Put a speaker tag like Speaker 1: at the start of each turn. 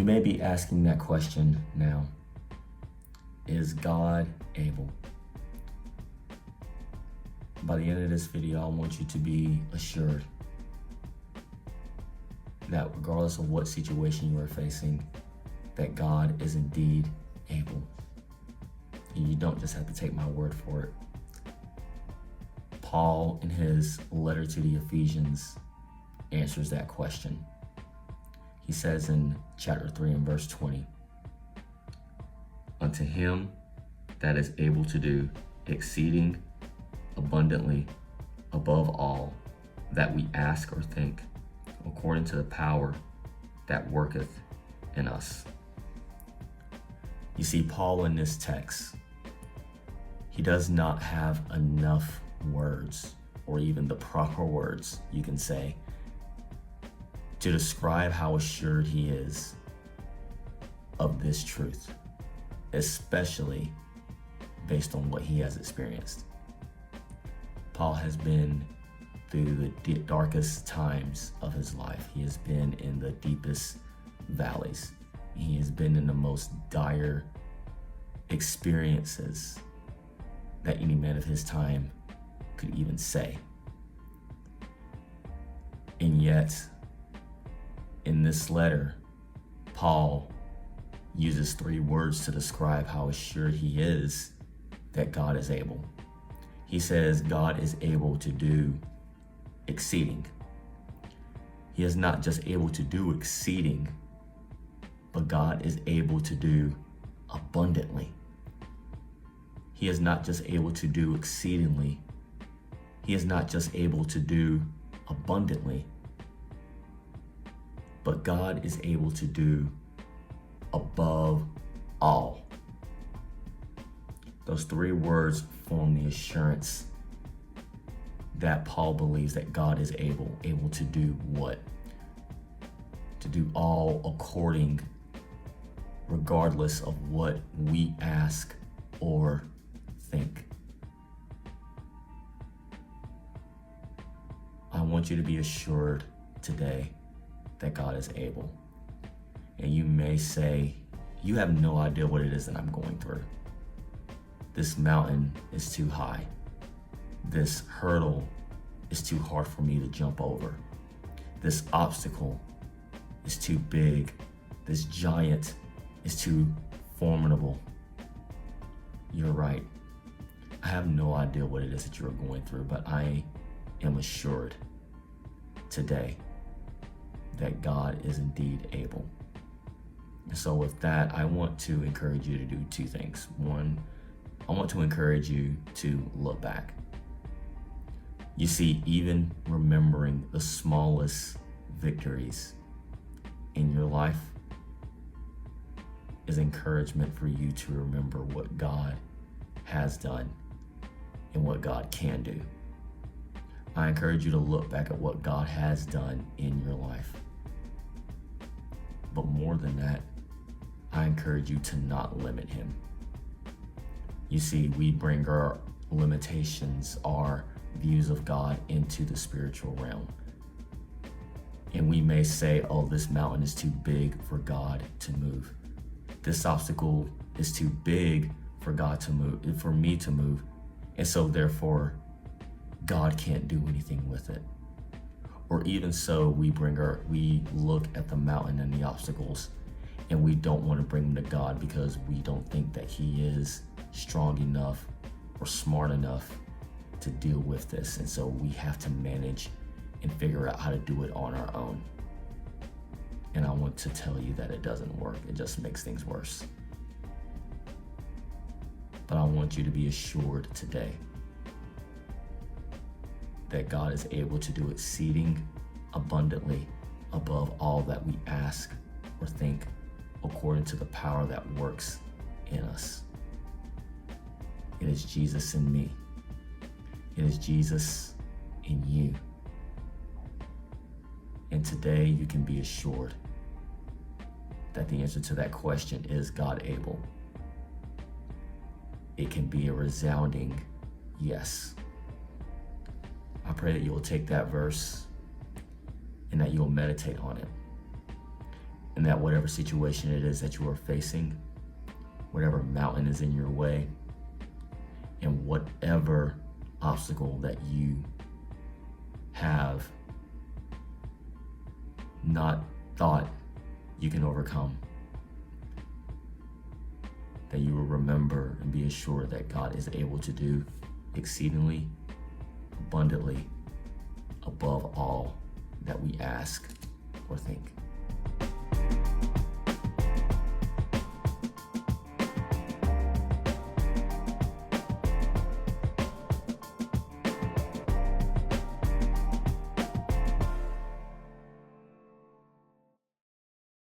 Speaker 1: You may be asking that question now. Is God able? By the end of this video, I want you to be assured that regardless of what situation you are facing, that God is indeed able. And you don't just have to take my word for it. Paul, in his letter to the Ephesians, answers that question. He says in chapter 3 and verse 20, "Unto him that is able to do exceeding abundantly above all that we ask or think, according to the power that worketh in us." You see, Paul in this text, he does not have enough words, or even the proper words, you can say, to describe how assured he is of this truth, especially based on what he has experienced. Paul has been through the darkest times of his life. He has been in the deepest valleys. He has been in the most dire experiences that any man of his time could even say. And yet, in this letter, Paul uses 3 words to describe how assured he is that God is able. He says God is able to do exceeding. He is not just able to do exceeding, but God is able to do abundantly. He is not just able to do exceedingly. He is not just able to do abundantly, but God is able to do above all. Those 3 words form the assurance that Paul believes that God is able to do what? To do all according, regardless of what we ask or think. I want you to be assured today that God is able. And you may say, you have no idea what it is that I'm going through. This mountain is too high. This hurdle is too hard for me to jump over. This obstacle is too big. This giant is too formidable. You're right. I have no idea what it is that you're going through, but I am assured today that God is indeed able. And so with that, I want to encourage you to do 2 things. 1, I want to encourage you to look back. You see, even remembering the smallest victories in your life is encouragement for you to remember what God has done and what God can do. I encourage you to look back at what God has done in your life. But more than that, I encourage you to not limit him. You see, we bring our limitations, our views of God into the spiritual realm. And we may say, oh, this mountain is too big for God to move. This obstacle is too big for God to move, for me to move. And so therefore, God can't do anything with it. Or even so, we look at the mountain and the obstacles, and we don't want to bring them to God because we don't think that he is strong enough or smart enough to deal with this. And so we have to manage and figure out how to do it on our own. And I want to tell you that it doesn't work. It just makes things worse. But I want you to be assured today that God is able to do exceeding abundantly above all that we ask or think, according to the power that works in us. It is Jesus in me. It is Jesus in you. And today you can be assured that the answer to that question is God able. It can be a resounding yes. I pray that you will take that verse and that you will meditate on it. And that whatever situation it is that you are facing, whatever mountain is in your way, and whatever obstacle that you have not thought you can overcome, that you will remember and be assured that God is able to do exceedingly abundantly above all that we ask or think.